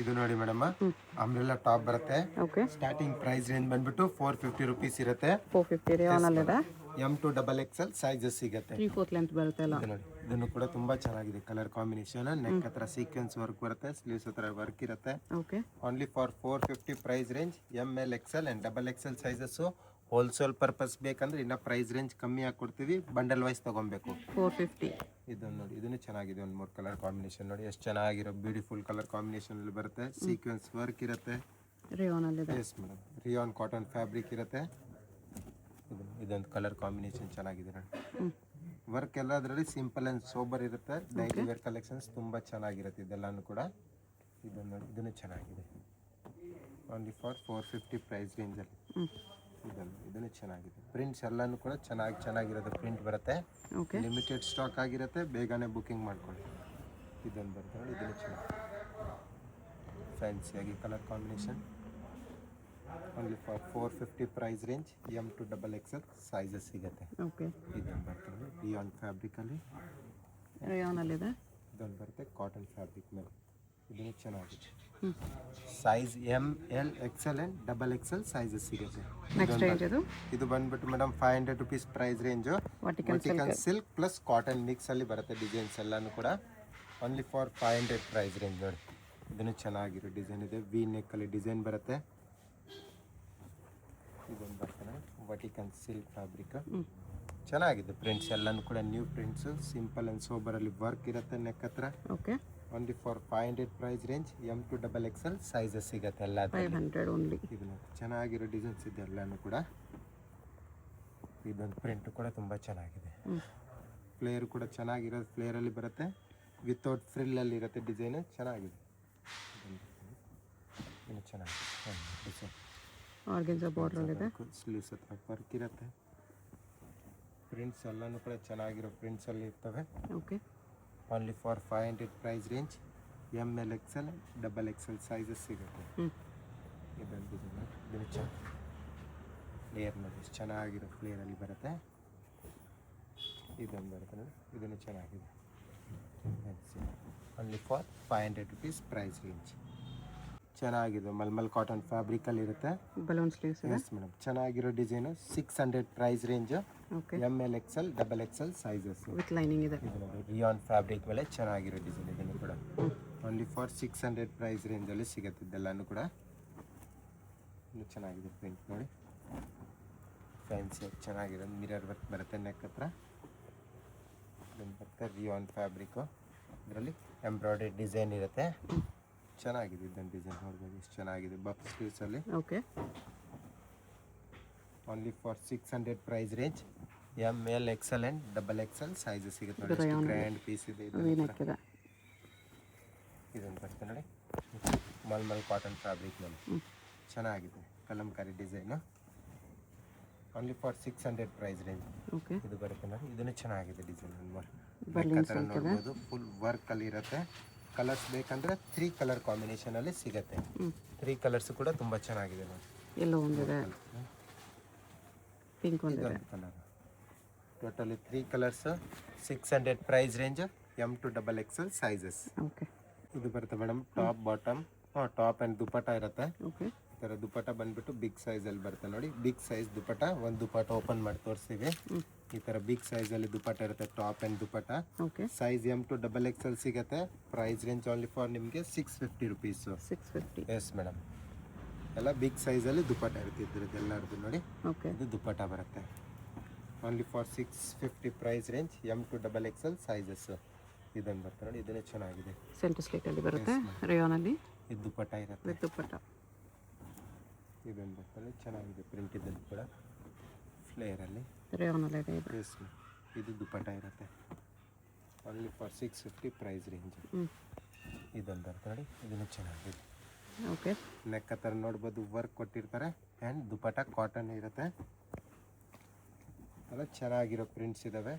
ಇದು ನೋಡಿ ಮೇಡಮ್, ಹ್ಞೂ ಅಂಬ್ರೆಲ್ಲಾ ಟಾಪ್ ಬರುತ್ತೆ. ಓಕೆ. ಸ್ಟಾರ್ಟಿಂಗ್ ಪ್ರೈಸ್ ರೇಂಜ್ ಬಂದ್ಬಿಟ್ಟು 450 ರುಪೀಸ್ ಇರುತ್ತೆ. 450 ರೇಯಾನಲ್ಲಿದೆ. M to XXL ಸೈಜಸ್ ಸಿಗುತ್ತೆ. 3/4 ಲೆಂತ್ ಬರುತ್ತೆ ಅಲ್ಲ. ಇದು ನೋಡಿ, ಇದನ್ನು ಕೂಡ ತುಂಬಾ ಚೆನ್ನಾಗಿದೆ ಕಲರ್ ಕಾಂಬಿನೇಷನ್. ನೆಕ್ ಹತ್ರ ಸೀಕ್ವೆನ್ಸ್ ವರ್ಕ್ ಬರುತ್ತೆ, ಸ್ಲೀವ್ಸ್ ಹತ್ರ ವರ್ಕ್ ಇರುತ್ತೆ. Okay. Only for 450 price range. ML XL and XXL sizes. Wholesale purpose ಬೇಕಂದ್ರೆ ಇನ್ನ ಪ್ರೈಸ್ ರೇಂಜ್ ಕಮ್ಮಿ ಆಗಿ ಕೊಡ್ತೀವಿ, ಬಂಡಲ್ ವೈಸ್ ತಗೊಬೇಕು. 450. ಇದನ್ನು ನೋಡಿ, ಇದನ್ನು ಚೆನ್ನಾಗಿದೆ. ಒಂದು 3 ಕಲರ್ ಕಾಂಬಿನೇಷನ್ ನೋಡಿ, ಎಷ್ಟು ಚೆನ್ನಾಗಿರೋ ಬ್ಯೂಟಿಫುಲ್ ಕಲರ್ ಕಾಂಬಿನೇಷನ್ ಅಲ್ಲಿ ಬರುತ್ತೆ. ಸೀಕ್ವೆನ್ಸ್ ವರ್ಕ್ ಇರುತ್ತೆ. ರೇಯಾನಲ್ಲಿದೆ. Yes madam, rayon cotton fabric ಇರುತ್ತೆ. ಇದೊಂದು ಕಲರ್ ಕಾಂಬಿನೇಷನ್ ಚೆನ್ನಾಗಿದೆ ನೋಡಿ. ವರ್ಕ್ ಎಲ್ಲ ಅದರಲ್ಲಿ ಸಿಂಪಲ್ ಅಂಡ್ ಸೋಬರ್ ಇರುತ್ತೆ. ಡೈಲಿ ವೇರ್ ಕಲೆಕ್ಷನ್ಸ್ ತುಂಬಾ ಚೆನ್ನಾಗಿರುತ್ತೆ ಇದೆಲ್ಲಾನು ಕೂಡ. ಇದನ್ನು ನೋಡಿ, ಇದನ್ನು ಚೆನ್ನಾಗಿದೆ. ಓನ್ಲಿ ಫಾರ್ 450 ಪ್ರೈಸ್ ರೇಂಜ್ ಅಲ್ಲಿ. ಇದನ್ನು ಚೆನ್ನಾಗಿದೆ. ಪ್ರಿಂಟ್ಸ್ ಎಲ್ಲಾನು ಕೂಡ ಚೆನ್ನಾಗಿರೋದು ಪ್ರಿಂಟ್ ಬರುತ್ತೆ. ಓಕೆ. ಲಿಮಿಟೆಡ್ ಸ್ಟಾಕ್ ಆಗಿರುತ್ತೆ, ಬೇಗನೆ ಬುಕಿಂಗ್ ಮಾಡ್ಕೊಳ್ಳಿ. ಇದೊಂದು ಬರುತ್ತೆ ನೋಡಿ, ಇದನ್ನು ಚೆನ್ನಾಗಿ ಫ್ಯಾನ್ಸಿಯಾಗಿ colour combination. Only for 450 price range. M to XXL sizes ಸಿಗುತ್ತೆ. ಓಕೆ. ಇದೊಂದು ಬರುತ್ತೆ ನೋಡಿ, ರಿಯಾನ್ ಫ್ಯಾಬ್ರಿಕಲ್ಲಿ. ರೇಯಾನಲ್ಲಿದೆ. ಇದೊಂದು ಬರುತ್ತೆ ಕಾಟನ್ ಫ್ಯಾಬ್ರಿಕ್ ಮೇಲೆ. ಇದನ್ನು ಚೆನ್ನಾಗಿದೆ. Size ML XL and XXL sizes ಸಿಗುತ್ತೆ. ನೆಕ್ಸ್ಟ್ ರೇಂಜ್ ಇದು. ಇದು ಬಂದ್ಬಿಟ್ಟು madam 500 rupees price range. Vertical silk plus cotton mix ಅಲ್ಲಿ ಬರುತ್ತೆ. ಡಿಸೈನ್ಸ್ ಎಲ್ಲಾನು ಕೂಡ ಓನ್ಲಿ ಫಾರ್ 500 ಪ್ರೈಸ್ ರೇಂಜ್ ನೋಡಿ. ಇದನ್ನು ಚೆನ್ನಾಗಿರೋ ಡಿಸೈನ್ ಇದೆ. ವಿ ನೆಕ್ ಅಲ್ಲಿ ಡಿಸೈನ್ ಬರುತ್ತೆ. ಇದೊಂದು ಬರ್ತದೆ ವರ್ಟಿಕಲ್ ಸಿಲ್ಕ್ ಫ್ಯಾಬ್ರಿಕ್. ಚೆನ್ನಾಗಿದೆ. ಪ್ರಿಂಟ್ಸ್ ಎಲ್ಲಾನು ಕೂಡ new prints, simple and sober ಅಲ್ಲಿ ವರ್ಕ್ ಇರುತ್ತೆ ನೆಕ್ ಹತ್ರ. Okay. Only for 500 price range. M to XXL sizes ಸಿಗುತ್ತೆ ಎಲ್ಲ. 500 ಓನ್ಲಿ. ಇದನ್ನ ಚೆನ್ನಾಗಿರೋ ಡಿಸೈನ್ಸ್ ಇದೆ ಎಲ್ಲಾನು ಕೂಡ. ಇದೊಂದು ಪ್ರಿಂಟ್ ಕೂಡ ತುಂಬಾ ಚೆನ್ನಾಗಿದೆ. ಫ್ಲೇರ್ ಕೂಡ ಚೆನ್ನಾಗಿರೋದು, ಫ್ಲೇರ್ ಅಲ್ಲಿ ಬರುತ್ತೆ. ವಿತೌಟ್ ಫ್ರಿಲ್ ಅಲ್ಲಿ ಇರುತ್ತೆ ಡಿಸೈನ್. ಚೆನ್ನಾಗಿದೆ. ಇನ್ನು ಚೆನ್ನಾಗಿದೆ. ಆರ್ಗೆನ್ಜಾ ಬಾರ್ಡರ್ ಇದೆ. ಸ್ಲೀವ್ಸ್ ಹತ್ರ ವರ್ಕ್ ಇರುತ್ತೆ. ಪ್ರಿಂಟ್ಸ್ ಎಲ್ಲಾನು ಕೂಡ ಚೆನ್ನಾಗಿರೋ ಪ್ರಿಂಟ್ಸ್ ಅಲ್ಲಿ ಇರ್ತವೆ. Okay. Only for 500 price range. ML XL XXL sizes ಸಿಗುತ್ತೆ. ಇದೊಂದು ಡಿಸೈನ್. ಇದನ್ನು ಫ್ಲೇರ್ ನೋಡಿ, ಚೆನ್ನಾಗಿರೋ ಫ್ಲೇರಲ್ಲಿ ಬರುತ್ತೆ. ಇದೊಂದು ಬರುತ್ತೆ ನೋಡಿ, ಇದನ್ನು ಚೆನ್ನಾಗಿದೆ. Only for 500 rupees price range. ಚೆನ್ನಾಗಿದೆ. ಮಲ್ಮಲ್ ಕಾಟನ್ ಫ್ಯಾಬ್ರಿಕಲ್ಲಿ ಇರುತ್ತೆ. ಬಲೂನ್ ಸ್ಲೀವ್ಸ್ ಇದೆ. ಎಸ್ ಮೇಡಮ್, ಚೆನ್ನಾಗಿರೋ design. 600 price range. Okay. ML XL XXL sizes with lining ಇದೆ. ಇದು ನೋಡಿ, ರಿಯಾನ್ ಫ್ಯಾಬ್ರಿಕ್ ಮೇಲೆ ಚೆನ್ನಾಗಿರೋ ಡಿಸೈನ್. ಇದನ್ನು ಕೂಡ ಓನ್ಲಿ ಫಾರ್ 600 ಪ್ರೈಸ್ ರೇಂಜಲ್ಲಿ ಸಿಗುತ್ತೆ ಇದೆಲ್ಲಾನು ಕೂಡ. ಇನ್ನು ಚೆನ್ನಾಗಿದೆ ಪ್ರಿಂಟ್ ನೋಡಿ. ಫ್ಯಾನ್ಸಿ ಚೆನ್ನಾಗಿರೋದು ಮಿರರ್ ವರ್ಕ್ ಬರುತ್ತೆ ನೆಕ್ ಹತ್ರ. ಇದನ್ನು ಬರುತ್ತೆ ರಿಯಾನ್ ಫ್ಯಾಬ್ರಿಕ್ಕು. ಇದರಲ್ಲಿ ಎಂಬ್ರಾಯ್ಡ್ರಿ ಡಿಸೈನ್ ಇರುತ್ತೆ. ಚೆನ್ನಾಗಿದೆ. ಇದನ್ನು ಡಿಸೈನ್ ನೋಡ್ಬೋದು, ಎಷ್ಟು ಚೆನ್ನಾಗಿದೆ. ಬಫ್ ಸ್ಲೀವ್ಸಲ್ಲಿ. Okay. Only for 600 price range. ML XL and XXL sizes ಸಿಗುತ್ತೆ ನೋಡಿ. ಎಷ್ಟು ಗ್ರ್ಯಾಂಡ್ ಪೀಸ್ ಇದೆ. ಇದೊಂದು ಬರ್ತದೆ ನೋಡಿ, ಮಲ್ಮಲ್ ಕಾಟನ್ ಫ್ಯಾಬ್ರಿಕ್ ಮೇಲೆ. ಚೆನ್ನಾಗಿದೆ Kalamkari design. Only for 600 price range. Okay. ಇದು ಬರುತ್ತೆ ನೋಡಿ, ಇದನ್ನು ಚೆನ್ನಾಗಿದೆ ಡಿಸೈನ್. ನೋಡ್ಬೋದು, ಫುಲ್ ವರ್ಕ್ ಅಲ್ಲಿ ಇರುತ್ತೆ. ಕಲರ್ಸ್ ಬೇಕಂದ್ರೆ 3 ಕಲರ್ ಕಾಂಬಿನೇಷನ್ ಅಲ್ಲಿ ಸಿಗುತ್ತೆ. 3 ಕಲರ್ಸ್ ಕೂಡ ತುಂಬಾ ಚೆನ್ನಾಗಿದೆ ನೋಡಿ. ಎಲ್ಲೋ ಒಂದಿದೆ, ಪಿಂಕ್ ಒಂದಿದೆ. Colour totally 3 colours. 600 price range. M to XXL sizes. Okay. ಇದು ಬರುತ್ತೆ madam top bottom. Top and dupatta ಇರುತ್ತೆ. ಓಕೆ. ಈ ಥರ ದುಪಟ್ಟ ಬಂದ್ಬಿಟ್ಟು ಬಿಗ್ ಸೈಜಲ್ಲಿ ಬರುತ್ತೆ ನೋಡಿ. Big size dupatta. ಒಂದು ದುಪಟ್ಟ ಓಪನ್ ಮಾಡಿ ತೋರಿಸ್ತೀವಿ. ಈ ಥರ ಬಿಗ್ ಸೈಜಲ್ಲಿ ದುಪಟ್ಟ ಇರುತ್ತೆ, top and dupatta. Okay. Size M to XXL ಸಿಗುತ್ತೆ. ಪ್ರೈಸ್ ರೇಂಜ್ ಓನ್ಲಿ ಫಾರ್ ನಿಮಗೆ 650 ರುಪೀಸು. 650. ಎಸ್ ಮೇಡಮ್, ಎಲ್ಲ ಬಿಗ್ ಸೈಜಲ್ಲಿ ದುಪಟ್ಟ ಇರುತ್ತೆ ಇದ್ರದ್ದು ಎಲ್ಲರದ್ದು ನೋಡಿ. ಓಕೆ. ಇದು ದುಪಟ್ಟ ಬರುತ್ತೆ. Only for 650 price range. M to XXL sizes. ಇದನ್ನು ಬರುತ್ತೆ ನೋಡಿ, ಇದನ್ನೇ ಚೆನ್ನಾಗಿದೆ. ಸೆಂಟರ್ ಸ್ಲೀಟಲ್ಲಿ ಬರುತ್ತೆ ರೇಯಾನಲ್ಲಿ. ಇದು ದುಪಟ್ಟ ಇರುತ್ತೆ. ವಿತ್ ದುಪಟ್ಟ. ಇದೊಂದು ಬರ್ತದೆ ಚೆನ್ನಾಗಿದೆ ಪ್ರಿಂಟ್. ಇದನ್ನು ಕೂಡ ಫ್ಲೇರಲ್ಲಿ ರೇಯಾನಲ್ಲಿ ಇದೆ. ಎಸ್, ಇದು ದುಪಟ್ಟ ಇರುತ್ತೆ. Only for 650 price range. ಇದೊಂದು ಬರ್ತದೆ ನೋಡಿ, ಇದನ್ನು ಚೆನ್ನಾಗಿದೆ. ಓಕೆ. ನೆಕ್ ಹತ್ರ ನೋಡ್ಬೋದು ವರ್ಕ್ ಕೊಟ್ಟಿರ್ತಾರೆ. ಆ್ಯಂಡ್ ದುಪಟ್ಟ ಕಾಟನ್ ಇರುತ್ತೆ. ಎಲ್ಲ ಚೆನ್ನಾಗಿರೋ ಪ್ರಿಂಟ್ಸ್ ಇದ್ದಾವೆ.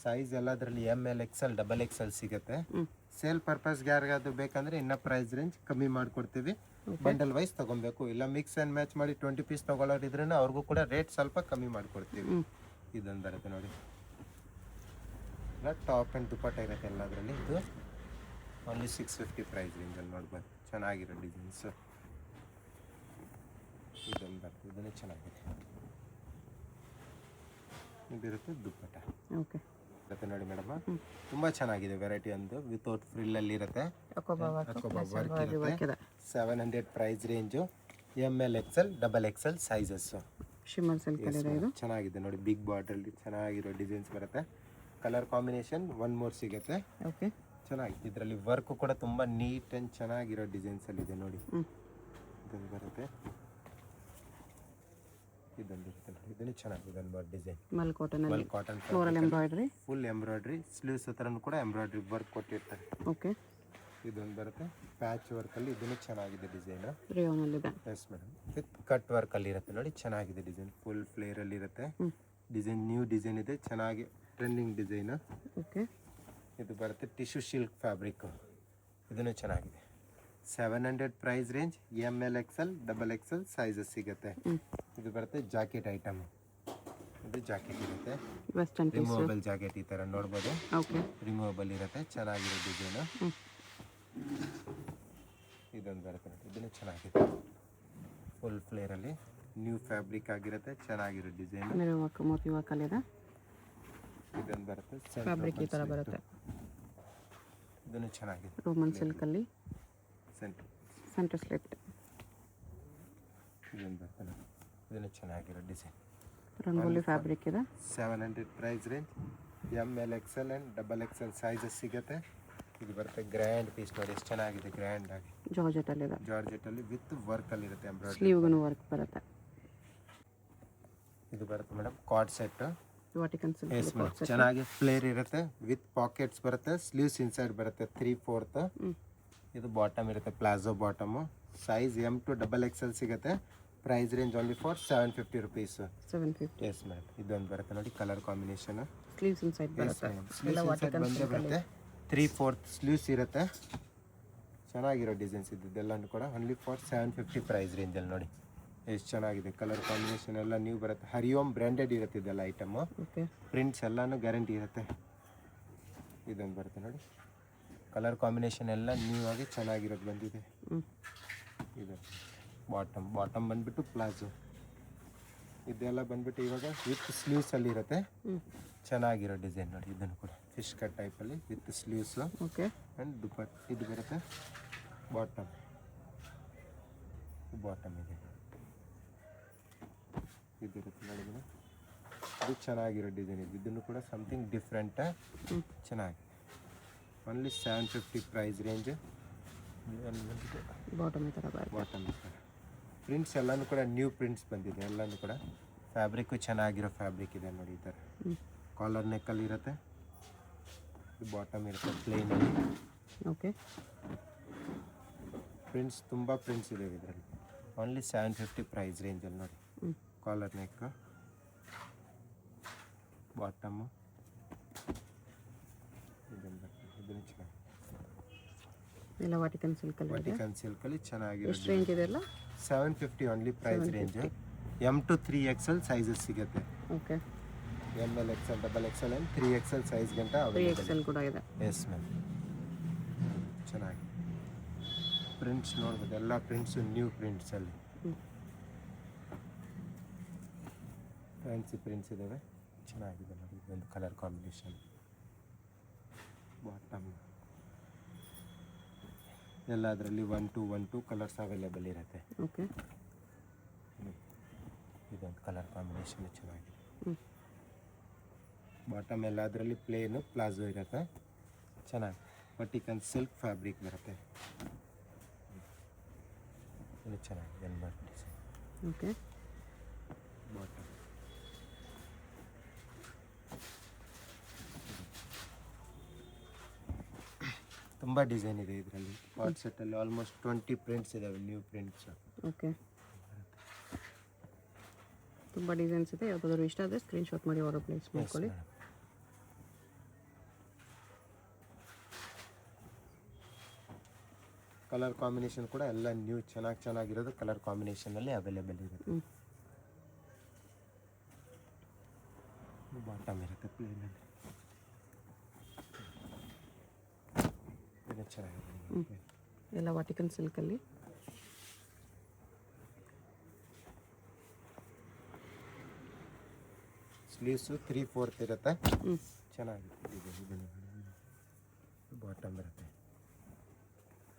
ಸೈಜ್ ಎಲ್ಲ ಅದರಲ್ಲಿ ML XL XXL ಸಿಗುತ್ತೆ. ಸೇಲ್ ಪರ್ಪಸ್ಗೆ ಯಾರಿಗಾದ್ರು ಬೇಕಂದ್ರೆ ಇನ್ನ ಪ್ರೈಸ್ ರೇಂಜ್ ಕಮ್ಮಿ ಮಾಡ್ಕೊಡ್ತೀವಿ. ಬಂಡಲ್ ವೈಸ್ ತಗೊಬೇಕು, ಇಲ್ಲ ಮಿಕ್ಸ್ ಆ್ಯಂಡ್ ಮ್ಯಾಚ್ ಮಾಡಿ 20 ಪೀಸ್ ತಗೊಳ್ಳೋರಿದ್ರೆ ಅವ್ರಿಗೂ ಕೂಡ ರೇಟ್ ಸ್ವಲ್ಪ ಕಮ್ಮಿ ಮಾಡ್ಕೊಡ್ತೀವಿ. ಇದೊಂದು ಬರುತ್ತೆ ನೋಡಿ, ಟಾಪ್ ಆ್ಯಂಡ್ ದುಪಟ್ಟ ಇರುತ್ತೆ ಎಲ್ಲದರಲ್ಲಿ. ಇದು ಓನ್ಲಿ 650 ಪ್ರೈಸ್ ರೇಂಜಲ್ಲಿ ನೋಡ್ಬೋದು. ಚೆನ್ನಾಗಿರೋ ಡಿಸೈನ್ಸ್ ಇದೊಂದು ಬರ್ತದೆ, ಇದನ್ನೇ ಚೆನ್ನಾಗಿದೆ. ಇದಿರುತ್ತೆ ದುಪ್ಪಟ್ಟ ಓಕೆ. ಇರುತ್ತೆ ನೋಡಿ ಮೇಡಮ್, ತುಂಬ ಚೆನ್ನಾಗಿದೆ ವೆರೈಟಿ. ಒಂದು ವಿತೌಟ್ ಫ್ರಿಲ್ಲಲ್ಲಿ ಇರುತ್ತೆ, ವರ್ಕ್ ಇರುತ್ತೆ. 700 price range. ML XL XXL sizes. Shimmer silk ಇದೆ ಇದು. ಚೆನ್ನಾಗಿದೆ ನೋಡಿ, ಬಿಗ್ ಬಾರ್ಡ್ರಲ್ಲಿ ಚೆನ್ನಾಗಿರೋ ಡಿಸೈನ್ಸ್ ಬರುತ್ತೆ. ಕಲರ್ ಕಾಂಬಿನೇಷನ್ ಒನ್ ಮೋರ್ ಸಿಗುತ್ತೆ. ಓಕೆ. ಚೆನ್ನಾಗಿದೆ. ಇದರಲ್ಲಿ ವರ್ಕ್ ಕೂಡ ತುಂಬ ನೀಟ್ ಆ್ಯಂಡ್ ಚೆನ್ನಾಗಿರೋ ಡಿಸೈನ್ಸಲ್ಲಿದೆ ನೋಡಿ. ಇದೊಂದು ಬರುತ್ತೆ, ಇದೊಂದು ಇರುತ್ತೆ ನೋಡಿ, ಇದನ್ನು ಚೆನ್ನಾಗಿದೆ. ಒಂದು design mul cotton cotton floral embroidery, full embroidery, sleeves ಹತ್ರನೂ ಕೂಡ ಎಂಬ್ರಾಯ್ಡ್ರಿ ವರ್ಕ್ ಕೊಟ್ಟಿರ್ತಾರೆ. ಓಕೆ. ಇದೊಂದು ಬರುತ್ತೆ ಪ್ಯಾಚ್ ವರ್ಕಲ್ಲಿ, ಇದನ್ನು ಚೆನ್ನಾಗಿದೆ ಡಿಸೈನು. ರೇಯಾನಲ್ಲಿದೆ. ಎಸ್ ಮೇಡಮ್, ವಿತ್ ಕಟ್ ವರ್ಕಲ್ಲಿ ಇರುತ್ತೆ ನೋಡಿ, ಚೆನ್ನಾಗಿದೆ ಡಿಸೈನ್. ಫುಲ್ ಫ್ಲೇರಲ್ಲಿ ಇರುತ್ತೆ ಡಿಸೈನ್, ನ್ಯೂ ಡಿಸೈನ್ ಇದೆ, ಚೆನ್ನಾಗಿ ಟ್ರೆಂಡಿಂಗ್ ಡಿಸೈನು. ಓಕೆ. ಇದು ಬರುತ್ತೆ ಟಿಶ್ಯೂ ಸಿಲ್ಕ್ ಫ್ಯಾಬ್ರಿಕ್ಕು, ಇದನ್ನು ಚೆನ್ನಾಗಿದೆ. 700 price range. ML XL XXL sizes ಸಿಗುತ್ತೆ. ಇದು ಬರುತ್ತೆ ಜಾಕೆಟ್ ಐಟಮ್, ಇದು ಜಾಕೆಟ್ ಇರುತ್ತೆ, ವೆಸ್ಟರ್ನ್ ಪೀಸ್. ರಿಮೂವಬಲ್ ಜಾಕೆಟ್ ಈ ಥರ ನೋಡ್ಬೋದು. ಓಕೆ. ರಿಮೂವಬಲ್ ಇರುತ್ತೆ, ಚೆನ್ನಾಗಿರೋ ಡಿಸೈನು. ಇದೊಂದು ಬರುತ್ತೆ ನೋಡಿ, ಇದನ್ನು ಚೆನ್ನಾಗಿದೆ. ಫುಲ್ ಫ್ಲೇರಲ್ಲಿ ನ್ಯೂ ಫ್ಯಾಬ್ರಿಕ್ ಆಗಿರುತ್ತೆ, ಚೆನ್ನಾಗಿರೋ design. Mirror work, Moti work ಅಲ್ಲಿ ಇದೆ. ಇದೊಂದು ಬರುತ್ತೆ ಫ್ಯಾಬ್ರಿಕ್ ಈ ಥರ ಬರುತ್ತೆ. ಇದನ್ನು ಚೆನ್ನಾಗಿದೆ. ರೋಮನ್ ಸಿಲ್ಕ್ ಅಲ್ಲಿ ಸೆಂಟರ್ ಸ್ಲಿಟ್. ಇದೊಂದು ಬರುತ್ತೆ ನೋಡಿ, ಇದನ್ನು ಚೆನ್ನಾಗಿರೋ ಡಿಸೈನ್. ರಂಗೋಲಿ ಫ್ಯಾಬ್ರಿಕ್ ಇದೆ. 700 price range. ML XL XXL sizes ಸಿಗುತ್ತೆ. ಇದು ಬರುತ್ತೆ ಗ್ರ್ಯಾಂಡ್ ಪೀಸ್ ನೋಡಿ, ಎಷ್ಟು ಚೆನ್ನಾಗಿದೆ, ಗ್ರ್ಯಾಂಡ್ ಆಗಿ ಜಾರ್ಜೆಟ್ ಅಲ್ಲಿ ಇದೆ. ಜಾರ್ಜೆಟಲ್ಲಿ ವಿತ್ ವರ್ಕಲ್ಲಿ ಇರುತ್ತೆ, ಎಂಬ್ರಾಯ್ಡ್ರಿ. ಸ್ಲೀವ್ಗೂ ವರ್ಕ್ ಬರುತ್ತೆ. ಇದು ಬರುತ್ತೆ madam card set. Vatican silk ಚೆನ್ನಾಗಿ ಫ್ಲೇರ್ ಇರುತ್ತೆ, ವಿತ್ ಪಾಕೆಟ್ಸ್ ಬರುತ್ತೆ, ಸ್ಲೀವ್ಸ್ ಇನ್ಸೈಡ್ ಬರುತ್ತೆ 3/4. ಇದು ಬಾಟಮ್ ಇರುತ್ತೆ, palazzo bottom. Size M to XXL ಸಿಗುತ್ತೆ. Price range only for 750 rupees. 750. Yes madam, ಇದೊಂದು ಬರುತ್ತೆ ನೋಡಿ, ಕಲರ್ ಕಾಂಬಿನೇಷನ್. ಸ್ಲೀವ್ಸ್ ಇನ್ಸೈಡ್ ಬರುತ್ತೆ. ಬಂದೇ ಬರುತ್ತೆ, 3/4 ಸ್ಲೀವ್ಸ್ ಇರುತ್ತೆ. ಚೆನ್ನಾಗಿರೋ ಡಿಸೈನ್ಸ್ ಇದ್ದೆಲ್ಲನೂ ಕೂಡ ಓನ್ಲಿ ಫಾರ್ 750 ಪ್ರೈಸ್ ರೇಂಜಲ್ಲಿ ನೋಡಿ, ಎಷ್ಟು ಚೆನ್ನಾಗಿದೆ. ಕಲರ್ ಕಾಂಬಿನೇಷನ್ ಎಲ್ಲ ನ್ಯೂ ಬರುತ್ತೆ. ಹರಿಓಮ್ ಬ್ರ್ಯಾಂಡೆಡ್ ಇರುತ್ತೆ ಇದೆಲ್ಲ ಐಟಮು. ಓಕೆ. ಪ್ರಿಂಟ್ಸ್ ಎಲ್ಲನೂ ಗ್ಯಾರಂಟಿ ಇರುತ್ತೆ. ಇದೊಂದು ಬರುತ್ತೆ ನೋಡಿ, ಕಲರ್ ಕಾಂಬಿನೇಷನ್ ಎಲ್ಲ ನ್ಯೂ ಆಗಿ ಚೆನ್ನಾಗಿರೋದು ಬಂದಿದೆ. ಇದು ಬಾಟಮ್ ಬಂದ್ಬಿಟ್ಟು ಪ್ಲಾಜೋ, ಇದೆಲ್ಲ ಬಂದ್ಬಿಟ್ಟು ಇವಾಗ ವಿತ್ ಸ್ಲೀವ್ಸಲ್ಲಿ ಇರುತ್ತೆ. ಚೆನ್ನಾಗಿರೋ ಡಿಸೈನ್ ನೋಡಿ, ಇದನ್ನು ಕೂಡ ಫಿಶ್ ಕಟ್ ಟೈಪಲ್ಲಿ ವಿತ್ ಸ್ಲೀವ್ಸು. ಓಕೆ. ಆ್ಯಂಡ್ ದುಪ್ಪಟ್ ಇದು ಬರುತ್ತೆ ಬಾಟಮ್ ಇದೆ, ಇದಿರುತ್ತೆ ನೋಡಿ ಮೇಡಮ್. ಇದು ಚೆನ್ನಾಗಿರೋ ಡಿಸೈನ್ ಇದೆ, ಇದನ್ನು ಕೂಡ ಸಮಥಿಂಗ್ ಡಿಫ್ರೆಂಟ್, ಚೆನ್ನಾಗಿದೆ. Only 750 price range. ಬಾಟಮ್ ಈ ಥರ ಬರುತ್ತೆ. ಬಾಟಮ್ ಪ್ರಿಂಟ್ಸ್ ಎಲ್ಲನೂ ಕೂಡ ನ್ಯೂ ಪ್ರಿಂಟ್ಸ್ ಬಂದಿದೆ, ಎಲ್ಲನೂ ಕೂಡ ಫ್ಯಾಬ್ರಿಕ್ಕು ಚೆನ್ನಾಗಿರೋ ಫ್ಯಾಬ್ರಿಕ್ ಇದೆ ನೋಡಿ. ಈ ಥರ ಕಾಲರ್ ನೆಕ್ಕಲ್ಲಿ ಇರುತ್ತೆ, ಬಾಟಮ್ ಇರುತ್ತೆ ಪ್ಲೇನಲ್ಲಿ. ಓಕೆ. ಪ್ರಿಂಟ್ಸ್ ತುಂಬ ಪ್ರಿಂಟ್ಸ್ ಇದೆ ಇದರಲ್ಲಿ. ಓನ್ಲಿ 750 ಪ್ರೈಸ್ ರೇಂಜಲ್ಲಿ ನೋಡಿ. ಕಾಲರ್ ನೆಕ್, ಬಾಟಮು, ಇದನ್ನು ಚೆನ್ನಾಗಿ ಎಲ್ಲ ವಾಟಿಕನ್ ಸಿಲ್ಕಲ್ಲಿ ಇದೆ. ವಾಟಿಕನ್ ಸಿಲ್ಕಲ್ಲಿ ಚೆನ್ನಾಗಿರೋ. ಎಷ್ಟು ರೇಂಜ್ ಇದೆ ಎಲ್ಲ? 750 only price range. M to 3XL sizes ಸಿಗುತ್ತೆ. Okay. ML XL XXL and 3XL size ಗಂಟ 3XL ಕೂಡ ಇದೆ. ಎಸ್ ಮ್ಯಾಮ್, ಚೆನ್ನಾಗಿ ಪ್ರಿಂಟ್ಸ್ ನೋಡ್ಬೋದು, ಎಲ್ಲ ಪ್ರಿಂಟ್ಸು ನ್ಯೂ ಪ್ರಿಂಟ್ಸಲ್ಲಿ ಫ್ಯಾನ್ಸಿ ಪ್ರಿಂಟ್ಸ್ ಇದ್ದಾವೆ, ಚೆನ್ನಾಗಿದೆ ನೋಡಿ. ಇದೊಂದು ಕಲರ್ ಕಾಂಬಿನೇಷನ್. ಬಾಟಮ್ ಎಲ್ಲ ಅದರಲ್ಲಿ 1 to 1 ಕಲರ್ಸ್ ಅವೈಲೇಬಲ್ ಇರುತ್ತೆ. ಓಕೆ. ಇದೊಂದು ಕಲರ್ ಕಾಂಬಿನೇಷನ್ ಚೆನ್ನಾಗಿದೆ. ಬಾಟಮ್ ಎಲ್ಲ ಅದರಲ್ಲಿ ಪ್ಲೇನು ಪ್ಲಾಜೋ ಇರುತ್ತೆ, ಚೆನ್ನಾಗಿ ವಾಟಿಕನ್ ಸಿಲ್ಕ್ ಫ್ಯಾಬ್ರಿಕ್ ಬರುತ್ತೆ. ಇದು ಚೆನ್ನಾಗಿದೆ ಡಿಸೈನ್. ಓಕೆ. ಬಾಟಮ್ ತುಂಬ ಡಿಸೈನ್ ಇದೆ ಇದರಲ್ಲಿ. ವಾಟ್ ಸೆಟ್ಟಲ್ಲಿ ಆಲ್ಮೋಸ್ಟ್ 20 ಪ್ರಿಂಟ್ಸ್ ಇದ್ದಾವೆ, ನ್ಯೂ ಪ್ರಿಂಟ್ಸ್. ಓಕೆ. ತುಂಬ ಡಿಸೈನ್ಸ್ ಇದೆ, ಯಾವುದಾದ್ರು ಇಷ್ಟ ಆದರೆ ಸ್ಕ್ರೀನ್ಶಾಟ್ ಮಾಡಿ ಆರ್ಡರ್ ಪ್ಲೇಸ್ ಮಾಡ್ಕೊಳ್ಳಿ. ಕಲರ್ ಕಾಂಬಿನೇಷನ್ ಕೂಡ ಎಲ್ಲ ನ್ಯೂ ಚೆನ್ನಾಗಿರೋದು ಕಲರ್ ಕಾಂಬಿನೇಷನಲ್ಲಿ ಅವೈಲೇಬಲ್ ಇರುತ್ತೆ. ಬಾಟಮ್ ಇರುತ್ತೆ ಪ್ಲೇನಲ್ಲಿ. ಇದು ಚೆನ್ನಾಗಿದೆ. ಎಲ್ಲ ವಾಟಿಕನ್ ಸಿಲ್ಕಲ್ಲಿ. ಸ್ಲೀವ್ಸು 3/4 ಇರುತ್ತೆ. ಹ್ಞೂ ಚೆನ್ನಾಗಿದೆ. ಬಾಟಮ್ ಬರುತ್ತೆ.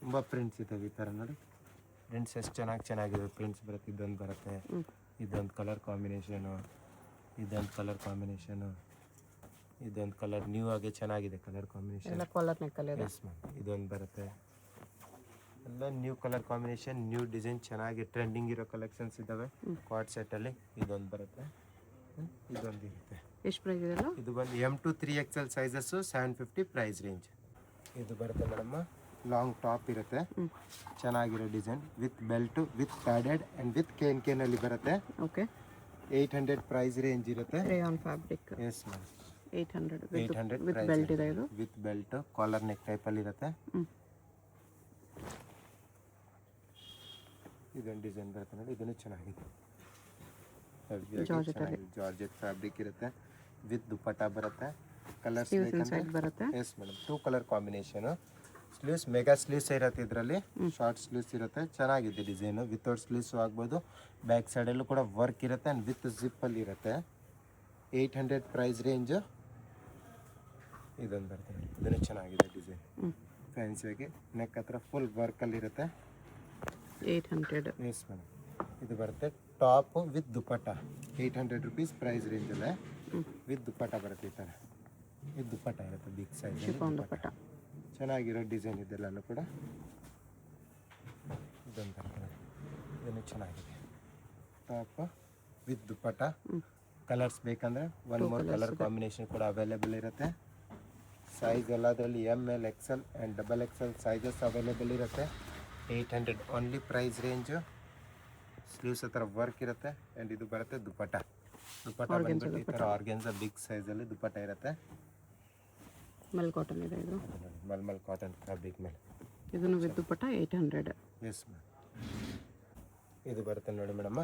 ತುಂಬ ಪ್ರಿಂಟ್ಸ್ ಇದ್ದಾವೆ ಈ ಥರ ನೋಡಿ. ಪ್ರಿಂಟ್ಸ್ ಎಷ್ಟು ಚೆನ್ನಾಗಿದೆ ಪ್ರಿಂಟ್ಸ್ ಬರುತ್ತೆ. ಇದೊಂದು ಬರುತ್ತೆ, ಇದೊಂದು ಕಲರ್ ಕಾಂಬಿನೇಷನು, ಇದೊಂದು ಕಲರ್ ಕಾಂಬಿನೇಷನು, ಇದೊಂದು ಕಲರ್ ನ್ಯೂ ಆಗಿ ಚೆನ್ನಾಗಿದೆ ಕಲರ್ ಕಾಂಬಿನೇಷನ್. ಎಲ್ಲ ಕಾಲರ್ ನೆಕ್ಕಲ್ಲಿ ಇದೆ. S ma'am. ಇದೊಂದು ಬರುತ್ತೆ. ಎಲ್ಲ new colour combination, new design, ಚೆನ್ನಾಗಿ ಟ್ರೆಂಡಿಂಗ್ ಇರೋ ಕಲೆಕ್ಷನ್ಸ್ ಇದ್ದಾವೆ. ಕ್ವಾಡ್ ಸೆಟ್ಟಲ್ಲಿ ಇದೊಂದು ಬರುತ್ತೆ, ಇದೊಂದು ಇರುತ್ತೆ. ಎಷ್ಟು ಪ್ರೈಸ್ ಇದೆಲ್ಲ? ಇದು ಬಂದು M to 3XL sizes 750 price range. ಇದು ಬರುತ್ತೆ ಮೇಡಮ್, ಲಾಂಗ್ ಟಾಪ್ ಇರುತ್ತೆ, ಚೆನ್ನಾಗಿರೋ design with belt, with padded and with ಕೇನಲ್ಲಿ ಬರುತ್ತೆ. ಓಕೆ. 800 ಪ್ರೈಸ್ ರೇಂಜ್ ಇರುತ್ತೆ. Rayon fabric. Yes ma'am. 800 800 with belt ಇದೆ ಇದು. ವಿತ್ ಬೆಲ್ಟ್, ಕಾಲರ್ ನೆಕ್ ಟೈಪಲ್ಲಿ ಇರುತ್ತೆ. ಇದೊಂದು ಡಿಸೈನ್ ಬರುತ್ತೆ ನೋಡಿ, ಇದನ್ನು ಚೆನ್ನಾಗಿದೆ. ಜಾರ್ಜೆಟ್ ಫ್ಯಾಬ್ರಿಕ್ ಇರುತ್ತೆ, ವಿತ್ ದುಪ್ಪಟ್ಟ ಬರುತ್ತೆ. ಕಲರ್ಸ್ ಬರುತ್ತೆ. Yes madam, 2 colour combination. Sleeves mega sleeves ಇರುತ್ತೆ, ಇದರಲ್ಲಿ ಶಾರ್ಟ್ ಸ್ಲೀವ್ಸ್ ಇರುತ್ತೆ. ಚೆನ್ನಾಗಿದೆ ಡಿಸೈನು, ವಿತೌಟ್ ಸ್ಲೀವ್ಸ್ ಆಗ್ಬೋದು. ಬ್ಯಾಕ್ ಸೈಡಲ್ಲೂ ಕೂಡ ವರ್ಕ್ ಇರುತ್ತೆ ಆ್ಯಂಡ್ ವಿತ್ ಜಿಪ್ಪಲ್ಲಿ ಇರುತ್ತೆ. 800 ಪ್ರೈಸ್ ರೇಂಜು. ಇದೊಂದು ಬರುತ್ತೆ ನೋಡಿ, ಇದನ್ನು ಚೆನ್ನಾಗಿದೆ ಡಿಸೈನ್, ಫ್ಯಾನ್ಸಿಯಾಗಿ ನೆಕ್ ಹತ್ರ ಫುಲ್ ವರ್ಕಲ್ಲಿರುತ್ತೆ. 800. Yes madam. ಇದು ಬರುತ್ತೆ top with dupatta. 800 rupees price ರೇಂಜಲ್ಲೇ ವಿತ್ ದುಪ್ಪಟ್ಟ ಬರುತ್ತೆ. ಈ ಥರ ವಿತ್ ದುಪ್ಪಟ್ಟ ಇರುತ್ತೆ, ಬಿಗ್ ಸೈಜ್ ದುಪ್ಪಟ್ಟ. ಚೆನ್ನಾಗಿರೋ ಡಿಸೈನ್ ಇದೆಲ್ಲನೂ ಕೂಡ. ಇದೊಂದು ಬರುತ್ತೆ, ಇದನ್ನು ಚೆನ್ನಾಗಿದೆ. Top with dupatta. ಕಲರ್ಸ್ ಬೇಕಂದರೆ 1 more ಕಲರ್ ಕಾಂಬಿನೇಷನ್ ಕೂಡ ಅವೈಲೇಬಲ್ ಇರುತ್ತೆ. ಸೈಜ್ ಎಲ್ಲದರಲ್ಲಿ ML XL and XXL sizes available ಇರುತ್ತೆ. 800 ಓನ್ಲಿ ಪ್ರೈಸ್ ರೇಂಜು. ಸ್ಲೀವ್ಸ್ ಹತ್ರ ವರ್ಕ್ ಇರುತ್ತೆ ಆ್ಯಂಡ್ ಇದು ಬರುತ್ತೆ ದುಪ್ಪಟ್ಟ. ದುಪ್ಪಟ್ಟ ಬಂದ್ಬಿಟ್ಟು ಈ ಥರ ಆರ್ಗೆನ್ಸ ಬಿಗ್ ಸೈಜಲ್ಲಿ ದುಪ್ಪಟ್ಟ ಇರುತ್ತೆ. ಮಲ್ ಕಾಟನ್ ಇದೆ ಇದು. ಮಲ್ಮಲ್ ಕಾಟನ್ ಫ್ಯಾಬ್ರಿಕ್ ಮೇಲೆ ಇದನ್ನು ವಿತ್ ದುಪ್ಪಟ್ಟ 800. Yes ma'am. ಇದು ಬರುತ್ತೆ ನೋಡಿ ಮೇಡಮ್,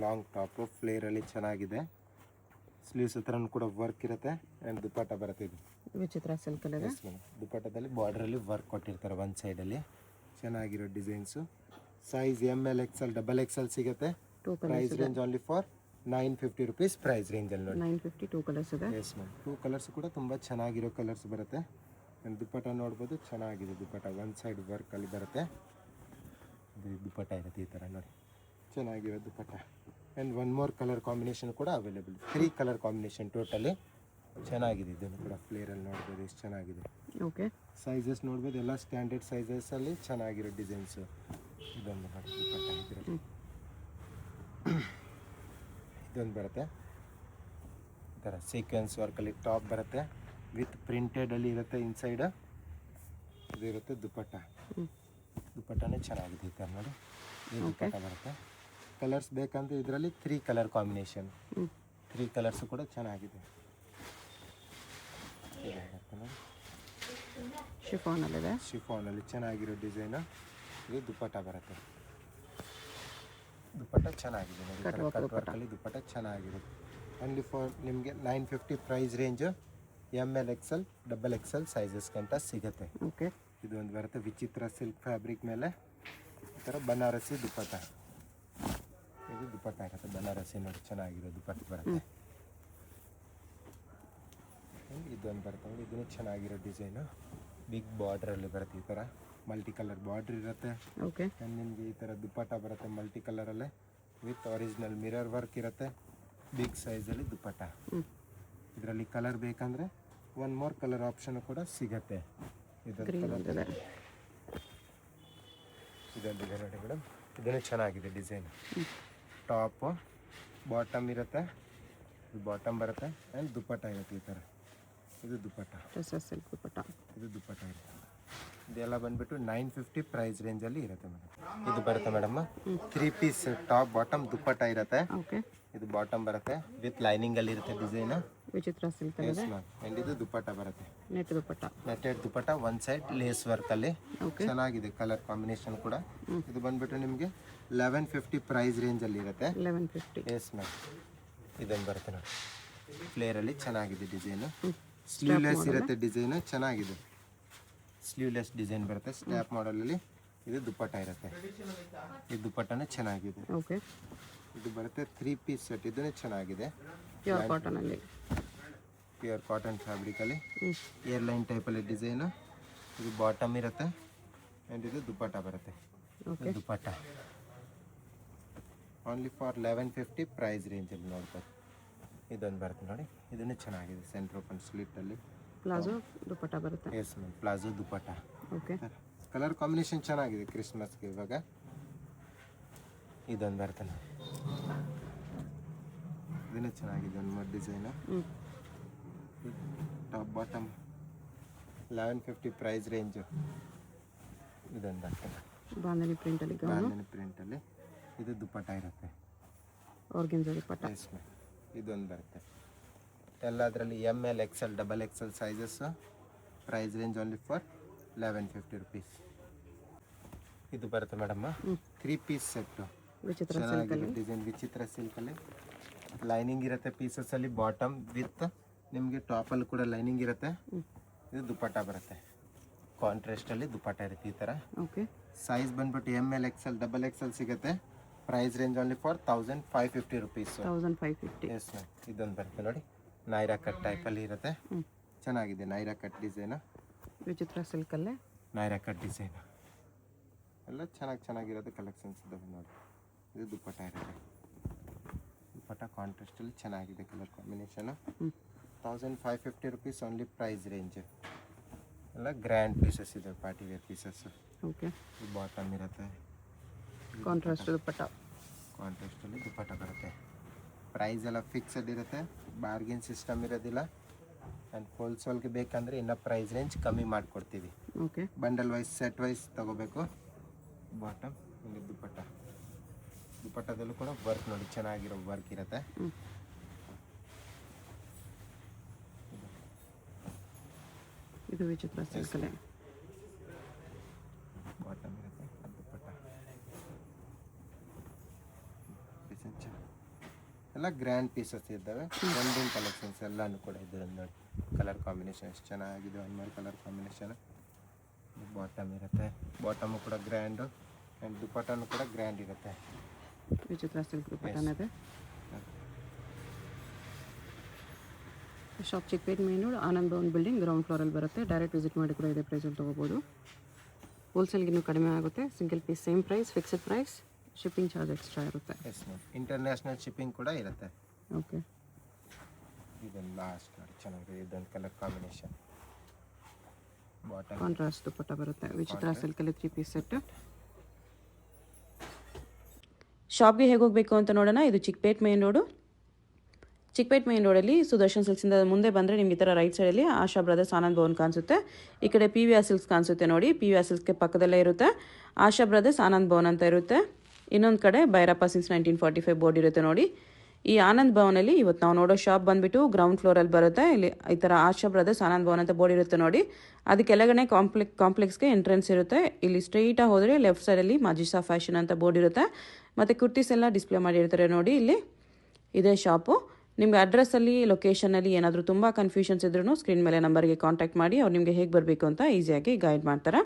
ಲಾಂಗ್ ಟಾಪು ಫ್ಲೇರಲ್ಲಿ ಚೆನ್ನಾಗಿದೆ. ಸ್ಲೀವ್ಸ್ ಹತ್ರನೂ ಕೂಡ ವರ್ಕ್ ಇರುತ್ತೆ ಆ್ಯಂಡ್ ದುಪ್ಪಟ್ಟ ಬರುತ್ತೆ. ಇದು ವಿಚಿತ್ರ ಸಿಲ್ಕಲ್ಲಿದೆ. Yes madam. ದುಪ್ಪಟ್ಟದಲ್ಲಿ ಬಾರ್ಡ್ರಲ್ಲಿ ವರ್ಕ್ ಕೊಟ್ಟಿರ್ತಾರೆ ಒಂದು ಸೈಡಲ್ಲಿ. ಚೆನ್ನಾಗಿರೋ designs. Size ML XL XXL ಸಿಗುತ್ತೆ. Price range only for 950 rupees price ರೇಂಜಲ್ಲಿ ನೋಡಿ. 950. 2 ಕಲರ್ಸ್ ಇದೆ. Yes ma'am. 2 ಕಲರ್ಸ್ ಕೂಡ ತುಂಬ ಚೆನ್ನಾಗಿರೋ ಕಲರ್ಸ್ ಬರುತ್ತೆ. ಆ್ಯಂಡ್ ದುಪ್ಪಟ್ಟ ನೋಡ್ಬೋದು, ಚೆನ್ನಾಗಿದೆ ದುಪ್ಪಟ್ಟ. ಒಂದು ಸೈಡ್ ವರ್ಕಲ್ಲಿ ಬರುತ್ತೆ. ಇದು ದುಪ್ಪಟ್ಟ ಇರುತ್ತೆ ಈ ಥರ ನೋಡಿ, ಚೆನ್ನಾಗಿರೋ ದುಪ್ಪಟ್ಟ. ಆ್ಯಂಡ್ 1 more ಕಲರ್ ಕಾಂಬಿನೇಷನ್ ಕೂಡ ಅವೈಲೇಬಲ್. 3 colour combination totally. ಚೆನ್ನಾಗಿದೆ, ಇದನ್ನು ಕೂಡ ಫ್ಲೇರಲ್ಲಿ ನೋಡ್ಬೋದು ಎಷ್ಟು ಚೆನ್ನಾಗಿದೆ. ಓಕೆ. ಸೈಜಸ್ ನೋಡ್ಬೋದು, ಎಲ್ಲ ಸ್ಟ್ಯಾಂಡರ್ಡ್ ಸೈಜಸಲ್ಲಿ ಚೆನ್ನಾಗಿರೋ ಡಿಸೈನ್ಸು. ಇದೊಂದು ನೋಡಿ ದುಪ್ಪಟ್ಟ ಇದರಲ್ಲಿ. ಇದೊಂದು ಬರುತ್ತೆ ಈ ಥರ ಸೀಕ್ವೆನ್ಸ್ ವರ್ಕಲ್ಲಿ ಟಾಪ್ ಬರುತ್ತೆ, ವಿತ್ ಪ್ರಿಂಟೆಡಲ್ಲಿ ಇರುತ್ತೆ ಇನ್ಸೈಡ್. ಇದು ಇರುತ್ತೆ ದುಪ್ಪಟ್ಟ. ದುಪ್ಪಟ್ಟನೇ ಚೆನ್ನಾಗಿದೆ ಈ ಥರ ನೋಡಿ. ಇದು ದುಪ್ಪಟ್ಟ ಬರುತ್ತೆ. ಕಲರ್ಸ್ ಬೇಕಂದ್ರೆ ಇದರಲ್ಲಿ 3 ಕಲರ್ ಕಾಂಬಿನೇಷನ್. 3 ಕಲರ್ಸು ಕೂಡ ಚೆನ್ನಾಗಿದೆ. ಶಿಫಾನಲ್ಲಿದೆ. ಶಿಫಾನಲ್ಲಿ ಚೆನ್ನಾಗಿರೋ ಡಿಸೈನು. ಇದು ದುಪ್ಪಟ್ಟ ಬರುತ್ತೆ. ದುಪ್ಪಟ್ಟ ಚೆನ್ನಾಗಿದೆ ನೋಡಿ, ಕಟ್ ವರ್ಕಲ್ಲಿ ದುಪ್ಪಟ್ಟ ಚೆನ್ನಾಗಿದೆ. ಓನ್ಲಿ ಫಾರ್ ನಿಮಗೆ 950 price range. ML XL XXL sizes ಗಂಟ ಸಿಗುತ್ತೆ. ಓಕೆ. ಇದು ಒಂದು ಬರುತ್ತೆ ವಿಚಿತ್ರ ಸಿಲ್ಕ್ ಫ್ಯಾಬ್ರಿಕ್ ಮೇಲೆ ಈ ಥರ ಬನಾರಸಿ ದುಪ್ಪಟ್ಟ. ಇದು ದುಪ್ಪಟ್ಟ ಇರುತ್ತೆ ಬನಾರಸಿ ನೋಡಿ, ಚೆನ್ನಾಗಿರೋ ದುಪ್ಪಟ್ಟ ಬರುತ್ತೆ. ಇದೊಂದು ಬರುತ್ತೆ ನೋಡಿ, ಇದನ್ನು ಚೆನ್ನಾಗಿರೋ ಡಿಸೈನು. ಬಿಗ್ ಬಾರ್ಡ್ರಲ್ಲಿ ಬರುತ್ತೆ, ಈ ಥರ ಮಲ್ಟಿ ಕಲರ್ ಬಾರ್ಡ್ರ್ ಇರುತ್ತೆ. ಓಕೆ. ನಿಮಗೆ ಈ ಥರ ದುಪ್ಪಟ್ಟ ಬರುತ್ತೆ ಮಲ್ಟಿ ಕಲರಲ್ಲೇ, ವಿತ್ ಒರಿಜಿನಲ್ ಮಿರರ್ ವರ್ಕ್ ಇರುತ್ತೆ. ಬಿಗ್ ಸೈಜಲ್ಲಿ ದುಪ್ಪಟ್ಟ. ಇದರಲ್ಲಿ ಕಲರ್ ಬೇಕಂದರೆ 1 more ಕಲರ್ ಆಪ್ಷನ್ ಕೂಡ ಸಿಗುತ್ತೆ. ಇದೊಂದು ಕಲರ್ ಇದೊಂದಿದೆ ನೋಡಿ ಮೇಡಮ್, ಇದನ್ನು ಚೆನ್ನಾಗಿದೆ ಡಿಸೈನ್. ಟಾಪು ಬಾಟಮ್ ಇರುತ್ತೆ, ಇದು ಬಾಟಮ್ ಬರುತ್ತೆ ಆ್ಯಂಡ್ ದುಪ್ಪಟ್ಟ ಇರುತ್ತೆ ಈ ಥರ. ಇದು ದುಪ್ಪಟ್ಟ, ಸಿಲ್ಕ್ ದುಪ್ಪಟ್ಟ. ಇದು ದುಪ್ಪಟ್ಟ ಇರುತ್ತೆ. ಇದೆಲ್ಲ ಬಂದುಬಿಟ್ಟು 950 ಪ್ರೈಸ್ ರೇಂಜಲ್ಲಿ ಇರುತ್ತೆ ಮೇಡಮ್. ಇದು ಬರುತ್ತೆ ಮೇಡಮ್ 3 ಪೀಸ್ ಟಾಪ್ ಬಾಟಮ್ ದುಪ್ಪಟ್ಟ ಇರುತ್ತೆ. ಓಕೆ. ಇದು ಬಾಟಮ್ ಬರುತ್ತೆ ವಿತ್ ಲೈನಿಂಗಲ್ಲಿ ಇರುತ್ತೆ ಡಿಸೈನು. ವಿಚಿತ್ರ ಸಿಲ್ಕ್ ಎಸ್ ಮ್ಯಾಮ್. ಆ್ಯಂಡ್ ಇದು ದುಪ್ಪಟ್ಟ ಬರುತ್ತೆ, ನೆಟ್ ದುಪ್ಪಟ್ಟ. ನೆಟ್ಟೆಡ್ ದುಪ್ಪಟ್ಟ, ಒಂದು ಸೈಡ್ ಲೇಸ್ ವರ್ಕಲ್ಲಿ ಚೆನ್ನಾಗಿದೆ ಕಲರ್ ಕಾಂಬಿನೇಷನ್ ಕೂಡ. ಇದು ಬಂದುಬಿಟ್ಟು ನಿಮಗೆ 1150 ಪ್ರೈಸ್ ರೇಂಜಲ್ಲಿ ಇರುತ್ತೆ. 1150. S ma'am. ಇದೊಂದು ಬರುತ್ತೆ ನೋಡಿ, ಫ್ಲೇರಲ್ಲಿ ಚೆನ್ನಾಗಿದೆ ಡಿಸೈನು. ಸ್ಲೀವ್ಲೆಸ್ ಇರುತ್ತೆ ಡಿಸೈನು, ಚೆನ್ನಾಗಿದೆ. ಸ್ಲೀವ್ಲೆಸ್ ಡಿಸೈನ್ ಬರುತ್ತೆ ಸ್ಟ್ಯಾಪ್ ಮಾಡಲಲ್ಲಿ. ಇದು ದುಪ್ಪಟ್ಟ ಇರುತ್ತೆ. ಈ ದುಪ್ಪಟ್ಟನೂ ಚೆನ್ನಾಗಿದೆ. ಓಕೆ, ಇದು ಬರುತ್ತೆ 3 ಪೀಸ್ ಸೆಟ್. ಇದೂ ಚೆನ್ನಾಗಿದೆ. ಪ್ಯೂರ್ ಕಾಟನಲ್ಲಿ. ಪ್ಯೂರ್ ಕಾಟನ್ ಫ್ಯಾಬ್ರಿಕಲ್ಲಿ ಏರ್ಲೈನ್ ಟೈಪಲ್ಲಿ ಡಿಸೈನು. ಇದು ಬಾಟಮ್ ಇರುತ್ತೆ ಆ್ಯಂಡ್ ಇದು ದುಪ್ಪಟ್ಟ ಬರುತ್ತೆ. Okay, dupatta only for 1150 price ರೇಂಜಲ್ಲಿ ನೋಡ್ಬೋದು. ಇದೊಂದು ಬರುತ್ತೆ ನೋಡಿ, ಇದನ್ನು ಚೆನ್ನಾಗಿದೆ. ಸೆಂಟ್ರ್ ಓಪನ್ ಸ್ಲಿಟ್ಟಲ್ಲಿ ಪ್ಲಾಜೋ ದುಪ್ಪಟ್ಟ ಬರುತ್ತೆ. Yes ma'am, palazzo dupatta. Okay, colour combination ಚೆನ್ನಾಗಿದೆ ಕ್ರಿಸ್ಮಸ್ಗೆ ಇವಾಗ. ಇದೊಂದು ಬರುತ್ತೆ ನೋಡಿ, ಇದನ್ನು ಚೆನ್ನಾಗಿದೆ. ಒಂದು ಮೂರು design. Top bottom 1150 price range. ಇದೊಂದು ಬರ್ತದೆ ಬಾಂಧನಿ ಪ್ರಿಂಟಲ್ಲಿ. ಬಾಂಧನಿ ಪ್ರಿಂಟಲ್ಲಿ. ಇದು ದುಪ್ಪಟ್ಟ ಇರುತ್ತೆ. ಆರ್ಗೆನ್ಜಾ ದುಪ್ಪಟ್ಟ. ಎಸ್ ಮ್ಯಾಮ್, ಇದೊಂದು ಬರುತ್ತೆ. ಎಲ್ಲದರಲ್ಲಿ ML XL XXL sizes. Price range only for 1150 rupees. ಇದು ಬರುತ್ತೆ ಮೇಡಮ್ಮ 3 ಪೀಸ್ ಸೆಟ್ಟು. ವಿಚಿತ್ರ ಚೆನ್ನಾಗಿದೆ ಡಿಸೈನ್. ವಿಚಿತ್ರ ಸಿಲ್ಕಲ್ಲಿ ಲೈನಿಂಗ್ ಇರುತ್ತೆ ಪೀಸಸ್ಸಲ್ಲಿ. ಬಾಟಮ್ ವಿತ್ ನಿಮಗೆ ಟಾಪಲ್ಲಿ ಕೂಡ ಲೈನಿಂಗ್ ಇರುತ್ತೆ. ಇದು ದುಪ್ಪಟ್ಟ ಬರುತ್ತೆ. ಕಾಂಟ್ರಾಸ್ಟಲ್ಲಿ ದುಪ್ಪಟ್ಟ ಇರುತ್ತೆ ಈ ಥರ. ಓಕೆ, ಸೈಜ್ ಬಂದ್ಬಿಟ್ಟು ML XL XXL ಸಿಗುತ್ತೆ. Price range only for 1550 rupees. 1550. Yes ma'am, ಇದೊಂದು ಬರುತ್ತೆ ನೋಡಿ, ನೈರಾ ಕಟ್ ಟೈಪಲ್ಲಿ ಇರುತ್ತೆ. ಚೆನ್ನಾಗಿದೆ ನೈರಾ ಕಟ್ ಡಿಸೈನು. ವಿಚಿತ್ರ ಸಿಲ್ಕಲ್ಲೇ ನೈರಾ ಕಟ್ ಡಿಸೈನು ಎಲ್ಲ ಚೆನ್ನಾಗಿರೋದು ಕಲೆಕ್ಷನ್ಸ್ ಇದ್ದಾವೆ ನೋಡಿ. ಇದು ದುಪ್ಪಟ್ಟ ಇರುತ್ತೆ. ದುಪ್ಪಟ್ಟ ಕಾಂಟ್ರಾಸ್ಟಲ್ಲಿ ಚೆನ್ನಾಗಿದೆ colour combination. 1550 rupees only price range. ಎಲ್ಲ ಗ್ರ್ಯಾಂಡ್ ಪೀಸಸ್ ಇದೆ, party wear pieces. Okay, bottom ಇರುತ್ತೆ. ಕಾಂಟ್ರಾಸ್ಟ್ ದುಪ್ಪಟ್ಟ. ಕಾಂಟ್ರಾಸ್ಟಲ್ಲಿ ದುಪ್ಪಟ್ಟ ಬರುತ್ತೆ. ಪ್ರೈಸ್ ಎಲ್ಲ ಫಿಕ್ಸಡ್ ಇರುತ್ತೆ, ಬಾರ್ಗಿನ್ ಸಿಸ್ಟಮ್ ಇರೋದಿಲ್ಲ. ಆ್ಯಂಡ್ ಹೋಲ್ಸೇಲ್ಗೆ ಬೇಕಂದರೆ ಇನ್ನೂ ಪ್ರೈಸ್ ರೇಂಜ್ ಕಮ್ಮಿ ಮಾಡಿಕೊಡ್ತೀವಿ. Okay, bundle wise set wise ತೊಗೋಬೇಕು. ಬಾಟಮ್ ಇಲ್ಲಿ ದುಪ್ಪಟ್ಟ. ದುಪ್ಪಟ್ಟದಲ್ಲೂ ಕೂಡ ವರ್ಕ್ ನೋಡಿ, ಚೆನ್ನಾಗಿರೋ ವರ್ಕ್ ಇರುತ್ತೆ. ಇದು ವಿಚಿತ್ರ ಸಿಲ್ಕಲ್ಲೇ. ಬಾಟಮ್ ಇರುತ್ತೆ, ದುಪ್ಪಟ್ಟ. ಡಿಸೈನ್ ಎಲ್ಲ ಗ್ರ್ಯಾಂಡ್ ಪೀಸಸ್ ಇದ್ದಾವೆ. ಟ್ರೆಂಡಿಂಗ್ ಕಲೆಕ್ಷನ್ಸ್ ಎಲ್ಲನೂ ಕೂಡ ಇದ್ದಾರೆ ನೋಡಿ. ಕಲರ್ ಕಾಂಬಿನೇಷನ್ ಎಷ್ಟು ಚೆನ್ನಾಗಿದೆ. ಒಂದು ಮೂರು ಕಲರ್ ಕಾಂಬಿನೇಷನ್. ಬಾಟಮ್ ಇರುತ್ತೆ, ಬಾಟಮು ಕೂಡ ಗ್ರ್ಯಾಂಡು ಆ್ಯಂಡ್ ದುಪ್ಪಟ್ಟನೂ ಕೂಡ ಗ್ರ್ಯಾಂಡ್ ಇರುತ್ತೆ. ವಿಚಿತ್ರ ಸಿಲ್ಕ್ ದುಪ್ಪಟ್ಟನದೆ. Shop Chickpete main road, Anand Bhavan building, ground ಫ್ಲೋರಲ್ಲಿ ಬರುತ್ತೆ. ಡೈರೆಕ್ಟ್ ವಿಸಿಟ್ ಮಾಡಿ ಕೂಡ ಇದೇ ಪ್ರೈಸಲ್ಲಿ ತೊಗೋಬೋದು. ಹೋಲ್ಸೇಲ್ಗೆ ಇನ್ನೂ ಕಡಿಮೆ ಆಗುತ್ತೆ. Single piece same price, fixed price, shipping charge extra ಇರುತ್ತೆ. ಎಸ್ ಮ್ಯಾಮ್, ಇಂಟರ್ನ್ಯಾಷನಲ್ ಶಿಪ್ಪಿಂಗ್ ಕೂಡ ಇರುತ್ತೆ. ಓಕೆ, ಇದೊಂದು ಲಾಸ್ಟ್ ನೋಡಿ, ಚೆನ್ನಾಗಿದೆ. ಇದೊಂದು colour combination. Bottom contrast dupatta ಬರುತ್ತೆ. ವಿಚಿತ್ರ ಸಿಲ್ಕಲ್ಲಿ 3 ಪೀಸ್ ಸೆಟ್. ಶಾಪ್ಗೆ ಹೇಗೆ ಹೋಗಬೇಕು ಅಂತ ನೋಡೋಣ. ಇದು Chickpet main road. Chickpet main ರೋಡಲ್ಲಿ ಸುದರ್ಶನ್ ಸಿಲ್ಕ್ಸಿಂದ ಮುಂದೆ ಬಂದರೆ ನಿಮ್ಗೆ ಈ ಥರ ರೈಟ್ ಸೈಡಲ್ಲಿ ಆಶಾ ಬ್ರದರ್ಸ್ ಆನಂದ್ ಭವನ್ ಕಾಣಿಸುತ್ತೆ. ಈ ಕಡೆ PVR ಸಿಲ್ಕ್ಸ್ ಕಾಣಿಸುತ್ತೆ ನೋಡಿ. PVR ಸಿಲ್ಕ್ಸ್ಗೆ ಪಕ್ಕದಲ್ಲೇ ಇರುತ್ತೆ ಆಶಾ ಬ್ರದರ್ಸ್ ಆನಂದ್ ಭವನ್ ಅಂತ ಇರುತ್ತೆ. ಇನ್ನೊಂದು ಕಡೆ ಭೈರಪ್ಪ ಸಿನ್ಸ್ 1945 ಬೋರ್ಡ್ ಇರುತ್ತೆ ನೋಡಿ. ಈ ಆನಂದ್ ಭವನಲ್ಲಿ ಇವತ್ತು ನಾವು ನೋಡೋ ಶಾಪ್ ಬಂದುಬಿಟ್ಟು ಗ್ರೌಂಡ್ ಫ್ಲೋರಲ್ಲಿ ಬರುತ್ತೆ. ಇಲ್ಲಿ ಈ ಥರ ಆಶಾ ಬ್ರದರ್ಸ್ ಆನಂದ್ ಭವನ್ ಅಂತ ಬೋರ್ಡ್ ಇರುತ್ತೆ ನೋಡಿ. ಅದಕ್ಕೆಲ್ಲಗಡೆ ಕಾಂಪ್ಲೆಕ್ಸ್ಗೆ ಎಂಟ್ರೆನ್ಸ್ ಇರುತ್ತೆ. ಇಲ್ಲಿ ಸ್ಟ್ರೈಟಾಗಿ ಹೋದರೆ ಲೆಫ್ಟ್ ಸೈಡಲ್ಲಿ ಮಜಿಸಾ ಫ್ಯಾಷನ್ ಅಂತ ಬೋರ್ಡ್ ಇರುತ್ತೆ. ಮತ್ತು ಕುರ್ತೀಸ್ ಎಲ್ಲ ಡಿಸ್ಪ್ಲೇ ಮಾಡಿರ್ತಾರೆ ನೋಡಿ. ಇಲ್ಲಿ ಇದೇ ಶಾಪು. ನಿಮ್ಗೆ ಅಡ್ರೆಸ್ಸಲ್ಲಿ ಲೊಕೇಶನಲ್ಲಿ ಏನಾದರೂ ತುಂಬ ಕನ್ಫ್ಯೂಷನ್ಸ್ ಇದ್ರೂ ಸ್ಕ್ರೀನ್ ಮೇಲೆ ನಂಬರ್ಗೆ ಕಾಂಟ್ಯಾಕ್ಟ್ ಮಾಡಿ. ಅವ್ರು ನಿಮಗೆ ಹೇಗೆ ಬರಬೇಕು ಅಂತ ಈಸಿಯಾಗಿ ಗೈಡ್ ಮಾಡ್ತಾರೆ.